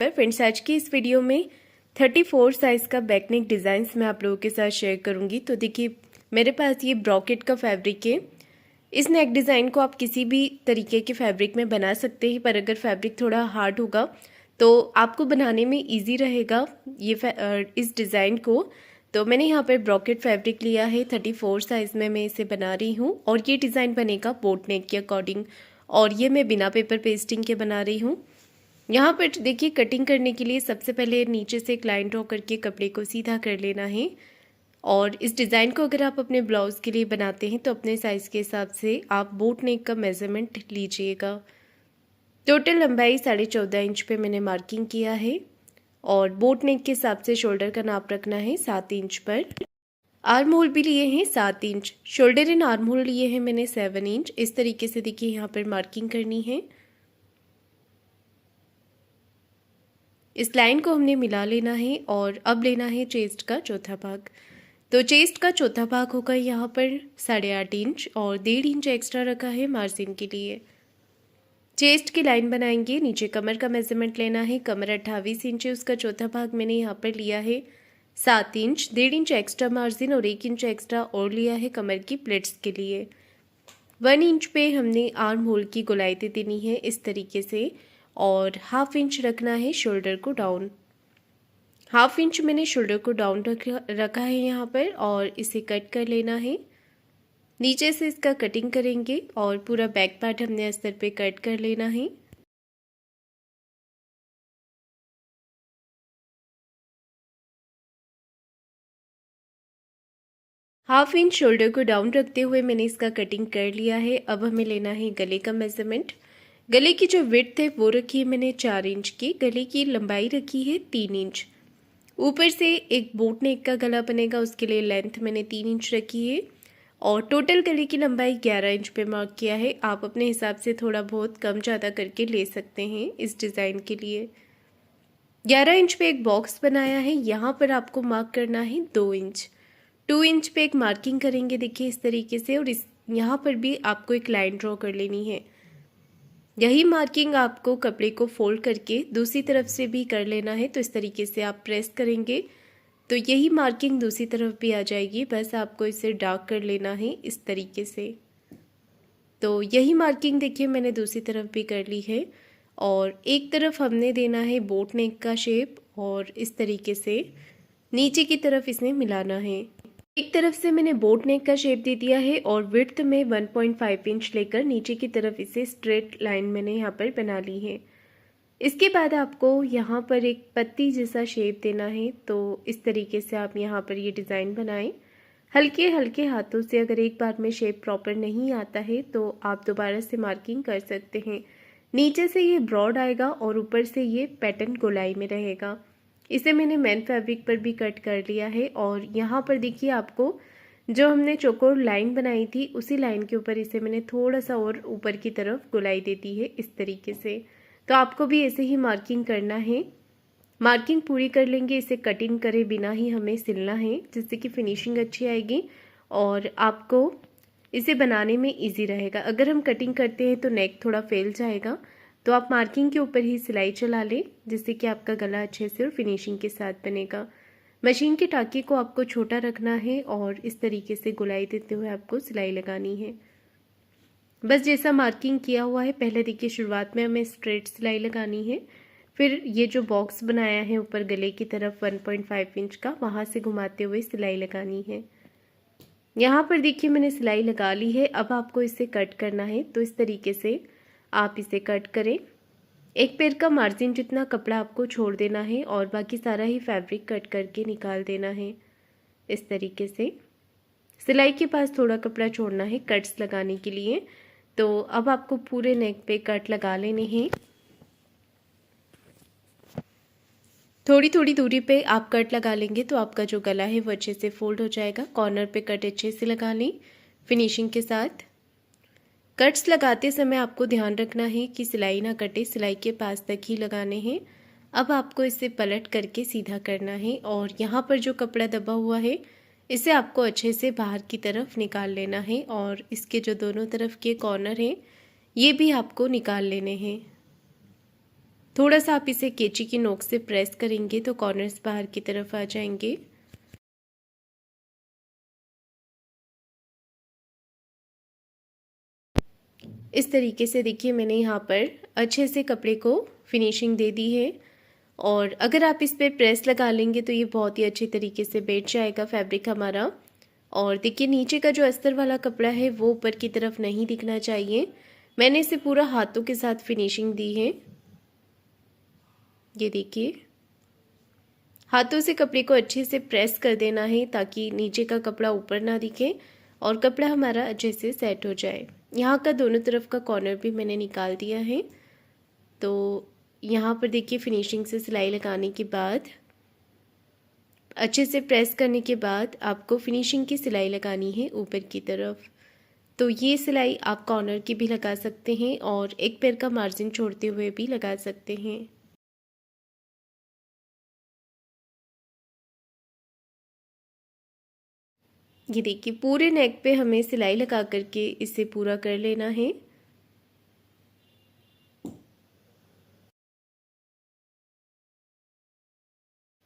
Friends, आज की इस वीडियो में 34 साइज़ का बैक नेक डिज़ाइंस मैं आप लोगों के साथ शेयर करूंगी। तो देखिए, मेरे पास ये ब्रॉकेट का फैब्रिक है। इस नेक डिज़ाइन को आप किसी भी तरीके के फैब्रिक में बना सकते हैं, पर अगर फैब्रिक थोड़ा हार्ड होगा तो आपको बनाने में ईजी रहेगा इस डिज़ाइन को। तो मैंने यहाँ पर ब्रॉकेट फैब्रिक लिया है, 34 साइज़ में मैं इसे बना रही हूँ और ये डिज़ाइन बनेगा बोट नेक के अकॉर्डिंग, और ये मैं बिना पेपर पेस्टिंग के बना रही हूँ। यहाँ पर देखिए, कटिंग करने के लिए सबसे पहले नीचे से एक लाइन ड्रॉ करके कपड़े को सीधा कर लेना है। और इस डिज़ाइन को अगर आप अपने ब्लाउज़ के लिए बनाते हैं तो अपने साइज़ के हिसाब से आप बोट नेक का मेज़रमेंट लीजिएगा। टोटल लंबाई 14.5 इंच पे मैंने मार्किंग किया है और बोट नेक के हिसाब से शोल्डर का नाप रखना है 7 इंच पर। आर्म होल भी लिए हैं 7 inch, shoulder and arm hole लिए हैं मैंने 7 इंच। इस तरीके से देखिए यहाँ पर मार्किंग करनी है। इस लाइन को हमने मिला लेना है और अब लेना है चेस्ट का चौथा भाग। तो चेस्ट का चौथा भाग होगा यहाँ पर 8.5 इंच और 1.5 इंच एक्स्ट्रा रखा है मार्जिन के लिए। चेस्ट की लाइन बनाएंगे, नीचे कमर का मेजरमेंट लेना है। कमर 28 इंच है, उसका चौथा भाग मैंने यहाँ पर लिया है 7 इंच। 1.5 इंच एक्स्ट्रा मार्जिन और 1 इंच एक्स्ट्रा और लिया है कमर की प्लेट्स के लिए। 1 इंच पे हमने आर्म होल की गोलाई देनी है इस तरीके से, और 1/2 इंच रखना है शोल्डर को डाउन। 1/2 इंच मैंने शोल्डर को डाउन रखा है यहाँ पर, और इसे कट कर लेना है। नीचे से इसका कटिंग करेंगे और पूरा बैक पार्ट हमने अस्तर पे कट कर लेना है। हाफ इंच शोल्डर को डाउन रखते हुए मैंने इसका कटिंग कर लिया है। अब हमें लेना है गले का मेजरमेंट। गले की जो विड्थ है वो रखी है मैंने 4 इंच की। गले की लंबाई रखी है 3 इंच। ऊपर से एक बोट नेक का गला बनेगा, उसके लिए लेंथ मैंने 3 इंच रखी है और टोटल गले की लंबाई 11 इंच पे मार्क किया है। आप अपने हिसाब से थोड़ा बहुत कम ज़्यादा करके ले सकते हैं इस डिज़ाइन के लिए। 11 इंच पे एक बॉक्स बनाया है, यहाँ पर आपको मार्क करना है 2 इंच। 2 इंच पे एक मार्किंग करेंगे देखिए इस तरीके से, और इस यहाँ पर भी आपको एक लाइन ड्रॉ कर लेनी है। यही मार्किंग आपको कपड़े को फोल्ड करके दूसरी तरफ से भी कर लेना है। तो इस तरीके से आप प्रेस करेंगे तो यही मार्किंग दूसरी तरफ भी आ जाएगी, बस आपको इसे डार्क कर लेना है इस तरीके से। तो यही मार्किंग देखिए मैंने दूसरी तरफ भी कर ली है, और एक तरफ हमने देना है बोट नेक का शेप और इस तरीके से नीचे की तरफ इसमें मिलाना है। एक तरफ से मैंने बोट नेक का शेप दे दिया है और विड्थ में 1.5 इंच लेकर नीचे की तरफ इसे स्ट्रेट लाइन मैंने यहाँ पर बना ली है। इसके बाद आपको यहाँ पर एक पत्ती जैसा शेप देना है। तो इस तरीके से आप यहाँ पर ये डिज़ाइन बनाएं हल्के हल्के हाथों से। अगर एक बार में शेप प्रॉपर नहीं आता है तो आप दोबारा से मार्किंग कर सकते हैं। नीचे से ये ब्रॉड आएगा और ऊपर से ये पैटर्न गोलाई में रहेगा। इसे मैंने मैन फैब्रिक पर भी कट कर लिया है, और यहाँ पर देखिए आपको जो हमने चौकोर लाइन बनाई थी उसी लाइन के ऊपर इसे मैंने थोड़ा सा और ऊपर की तरफ गोलाई दे दी है इस तरीके से। तो आपको भी ऐसे ही मार्किंग करना है। मार्किंग पूरी कर लेंगे, इसे कटिंग करे बिना ही हमें सिलना है, जिससे कि फिनिशिंग अच्छी आएगी और आपको इसे बनाने में ईजी रहेगा। अगर हम कटिंग करते हैं तो नेक थोड़ा फैल जाएगा, तो आप मार्किंग के ऊपर ही सिलाई चला लें, जिससे कि आपका गला अच्छे से और फिनिशिंग के साथ बनेगा। मशीन के टाँके को आपको छोटा रखना है और इस तरीके से गोलाई देते हुए आपको सिलाई लगानी है। बस जैसा मार्किंग किया हुआ है, पहले देखिए शुरुआत में हमें स्ट्रेट सिलाई लगानी है, फिर ये जो बॉक्स बनाया है ऊपर गले की तरफ 1.5 इंच का, वहाँ से घुमाते हुए सिलाई लगानी है। यहाँ पर देखिए मैंने सिलाई लगा ली है। अब आपको इसे कट करना है, तो इस तरीके से आप इसे कट करें। एक पैर का मार्जिन जितना कपड़ा आपको छोड़ देना है और बाकी सारा ही फैब्रिक कट करके निकाल देना है इस तरीके से। सिलाई के पास थोड़ा कपड़ा छोड़ना है कट्स लगाने के लिए। तो अब आपको पूरे नेक पे कट लगा लेने हैं। थोड़ी थोड़ी दूरी पे आप कट लगा लेंगे तो आपका जो गला है वो अच्छे से फोल्ड हो जाएगा। कॉर्नर पे कट अच्छे से लगा लें फिनिशिंग के साथ। कट्स लगाते समय आपको ध्यान रखना है कि सिलाई ना कटे, सिलाई के पास तक ही लगाने हैं। अब आपको इसे पलट करके सीधा करना है, और यहाँ पर जो कपड़ा दबा हुआ है इसे आपको अच्छे से बाहर की तरफ निकाल लेना है, और इसके जो दोनों तरफ के कॉर्नर हैं ये भी आपको निकाल लेने हैं। थोड़ा सा आप इसे कैंची की नोक से प्रेस करेंगे तो कॉर्नर्स बाहर की तरफ आ जाएंगे। इस तरीके से देखिए मैंने यहाँ पर अच्छे से कपड़े को फिनिशिंग दे दी है। और अगर आप इस पर प्रेस लगा लेंगे तो ये बहुत ही अच्छे तरीके से बैठ जाएगा फैब्रिक हमारा। और देखिए नीचे का जो अस्तर वाला कपड़ा है वो ऊपर की तरफ नहीं दिखना चाहिए। मैंने इसे पूरा हाथों के साथ फिनिशिंग दी है। ये देखिए हाथों से कपड़े को अच्छे से प्रेस कर देना है ताकि नीचे का कपड़ा ऊपर ना दिखे और कपड़ा हमारा अच्छे से सेट हो जाए। यहाँ का दोनों तरफ का कॉर्नर भी मैंने निकाल दिया है। तो यहाँ पर देखिए फिनिशिंग से सिलाई लगाने के बाद अच्छे से प्रेस करने के बाद आपको फिनिशिंग की सिलाई लगानी है ऊपर की तरफ। तो ये सिलाई आप कॉर्नर की भी लगा सकते हैं और एक पैर का मार्जिन छोड़ते हुए भी लगा सकते हैं। ये देखिए पूरे नेक पे हमें सिलाई लगा करके इसे पूरा कर लेना है।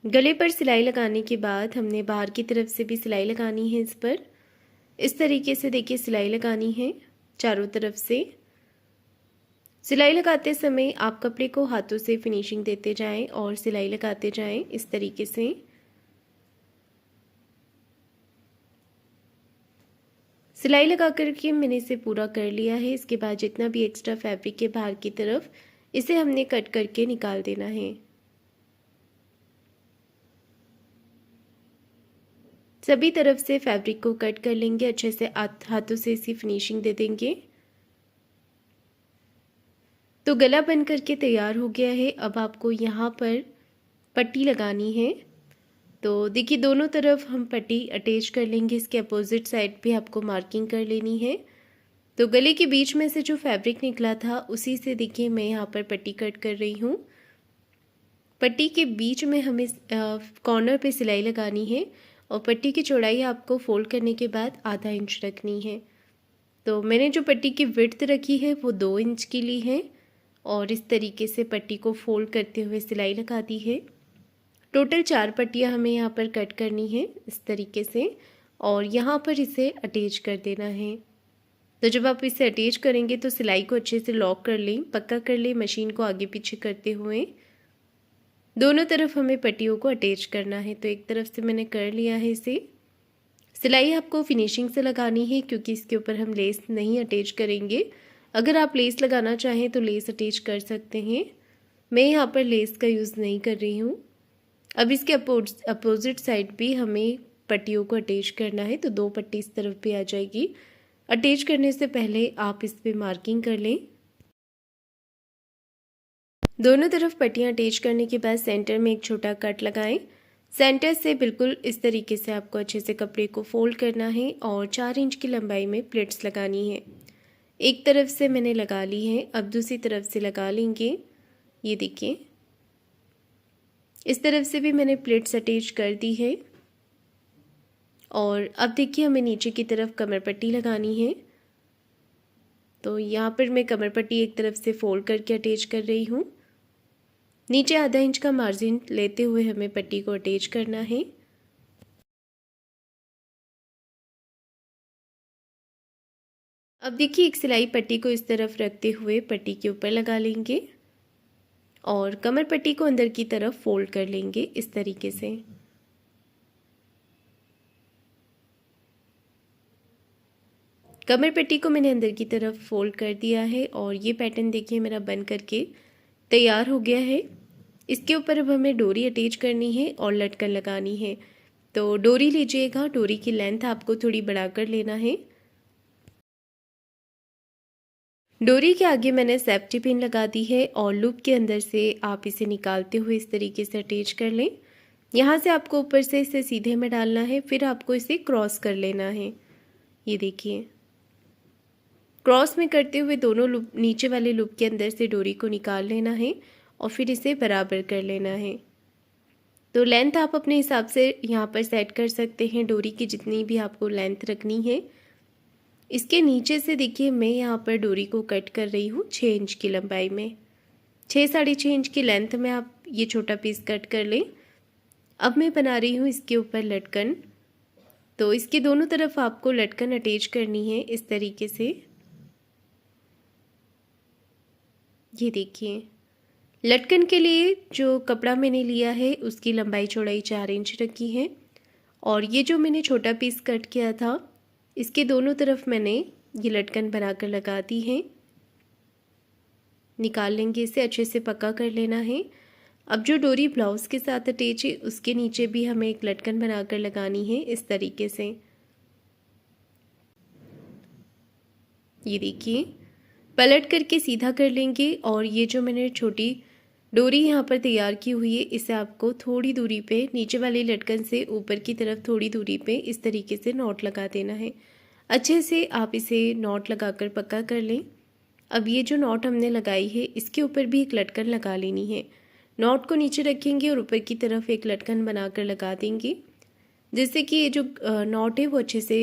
गले पर सिलाई लगाने के बाद हमने बाहर की तरफ से भी सिलाई लगानी है। इस पर इस तरीके से देखिए सिलाई लगानी है चारों तरफ से। सिलाई लगाते समय आप कपड़े को हाथों से फिनिशिंग देते जाएं और सिलाई लगाते जाएं इस तरीके से। सिलाई लगा करके मैंने इसे पूरा कर लिया है। इसके बाद जितना भी एक्स्ट्रा फैब्रिक है बाहर की तरफ इसे हमने कट करके निकाल देना है। सभी तरफ से फैब्रिक को कट कर लेंगे, अच्छे से हाथों से इसी फिनिशिंग दे देंगे। तो गला बन करके तैयार हो गया है। अब आपको यहाँ पर पट्टी लगानी है। तो देखिए दोनों तरफ हम पट्टी अटैच कर लेंगे। इसके अपोजिट साइड भी आपको मार्किंग कर लेनी है। तो गले के बीच में से जो फैब्रिक निकला था उसी से देखिए मैं यहाँ पर पट्टी कट कर रही हूँ। पट्टी के बीच में हमें कॉर्नर पे सिलाई लगानी है और पट्टी की चौड़ाई आपको फोल्ड करने के बाद आधा इंच रखनी है। तो मैंने जो पट्टी की विड्थ रखी है वो 2 इंच की ली है और इस तरीके से पट्टी को फोल्ड करते हुए सिलाई लगा दी है। टोटल 4 पट्टियाँ हमें यहाँ पर कट करनी है इस तरीके से और यहाँ पर इसे अटैच कर देना है। तो जब आप इसे अटैच करेंगे तो सिलाई को अच्छे से लॉक कर लें, पक्का कर लें मशीन को आगे पीछे करते हुए। दोनों तरफ हमें पट्टियों को अटैच करना है। तो एक तरफ से मैंने कर लिया है इसे। सिलाई आपको फिनिशिंग से लगानी है क्योंकि इसके ऊपर हम लेस नहीं अटैच करेंगे। अगर आप लेस लगाना चाहें तो लेस अटैच कर सकते हैं। मैं यहाँ पर लेस का यूज़ नहीं कर रही हूँ। अब इसके अपोजिट साइड भी हमें पट्टियों को अटैच करना है। तो 2 पट्टी इस तरफ भी आ जाएगी। अटैच करने से पहले आप इस पर मार्किंग कर लें। दोनों तरफ पट्टियाँ अटैच करने के बाद सेंटर में एक छोटा कट लगाएं। सेंटर से बिल्कुल इस तरीके से आपको अच्छे से कपड़े को फोल्ड करना है और 4 इंच की लंबाई में प्लेट्स लगानी है। एक तरफ से मैंने लगा ली है, अब दूसरी तरफ से लगा लेंगे। ये देखिए इस तरफ से भी मैंने प्लेट्स अटैच कर दी है। और अब देखिए हमें नीचे की तरफ कमर पट्टी लगानी है। तो यहाँ पर मैं कमर पट्टी एक तरफ से फोल्ड करके अटैच कर रही हूँ। नीचे आधा इंच का मार्जिन लेते हुए हमें पट्टी को अटैच करना है। अब देखिए एक सिलाई पट्टी को इस तरफ रखते हुए पट्टी के ऊपर लगा लेंगे और कमर पट्टी को अंदर की तरफ फोल्ड कर लेंगे इस तरीके से। कमर पट्टी को मैंने अंदर की तरफ फोल्ड कर दिया है और ये पैटर्न देखिए मेरा बन करके तैयार हो गया है। इसके ऊपर अब हमें डोरी अटैच करनी है और लटकन लगानी है। तो डोरी लीजिएगा, डोरी की लेंथ आपको थोड़ी बढ़ाकर लेना है। डोरी के आगे मैंने सेफ्टी पिन लगा दी है और लूप के अंदर से आप इसे निकालते हुए इस तरीके से अटैच कर लें। यहाँ से आपको ऊपर से इसे सीधे में डालना है, फिर आपको इसे क्रॉस कर लेना है। ये देखिए क्रॉस में करते हुए दोनों लूप नीचे वाले लूप के अंदर से डोरी को निकाल लेना है और फिर इसे बराबर कर लेना है। तो लेंथ आप अपने हिसाब से यहाँ पर सेट कर सकते हैं, डोरी की जितनी भी आपको लेंथ रखनी है। इसके नीचे से देखिए मैं यहाँ पर डोरी को कट कर रही हूँ 6 इंच की लंबाई में। 6 साढ़े 6 इंच की लेंथ में आप ये छोटा पीस कट कर लें। अब मैं बना रही हूँ इसके ऊपर लटकन। तो इसके दोनों तरफ आपको लटकन अटैच करनी है इस तरीके से। ये देखिए, लटकन के लिए जो कपड़ा मैंने लिया है उसकी लंबाई चौड़ाई 4 इंच रखी है और ये जो मैंने छोटा पीस कट किया था इसके दोनों तरफ मैंने ये लटकन बनाकर लगा दी है। निकाल लेंगे, इसे अच्छे से पक्का कर लेना है। अब जो डोरी ब्लाउज़ के साथ अटैच है उसके नीचे भी हमें एक लटकन बनाकर लगानी है इस तरीके से। ये देखिए, पलट करके सीधा कर लेंगे और ये जो मैंने छोटी डोरी यहाँ पर तैयार की हुई है इसे आपको थोड़ी दूरी पे नीचे वाली लटकन से ऊपर की तरफ थोड़ी दूरी पे इस तरीके से नॉट लगा देना है। अच्छे से आप इसे नॉट लगाकर पक्का कर लें। अब ये जो नॉट हमने लगाई है इसके ऊपर भी एक लटकन लगा लेनी है। नॉट को नीचे रखेंगे और ऊपर की तरफ एक लटकन बनाकर लगा देंगे, जिससे कि ये जो नॉट है वो अच्छे से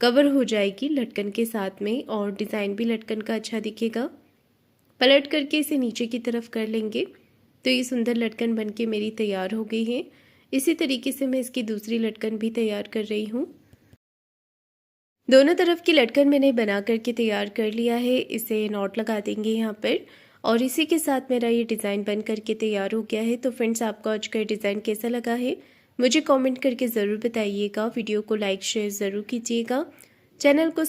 कवर हो जाएगी लटकन के साथ में और डिज़ाइन भी लटकन का अच्छा दिखेगा। पलट करके इसे नीचे की तरफ कर लेंगे तो ये सुंदर लटकन बनके मेरी तैयार हो गई है। इसी तरीके से मैं इसकी दूसरी लटकन भी तैयार कर रही हूँ। दोनों तरफ की लटकन मैंने बना करके तैयार कर लिया है। इसे नॉट लगा देंगे यहाँ पर और इसी के साथ मेरा ये डिज़ाइन बन करके तैयार हो गया है। तो फ्रेंड्स, आपको आज का डिज़ाइन कैसा लगा है मुझे कमेंट करके ज़रूर बताइएगा। वीडियो को लाइक शेयर ज़रूर कीजिएगा। चैनल को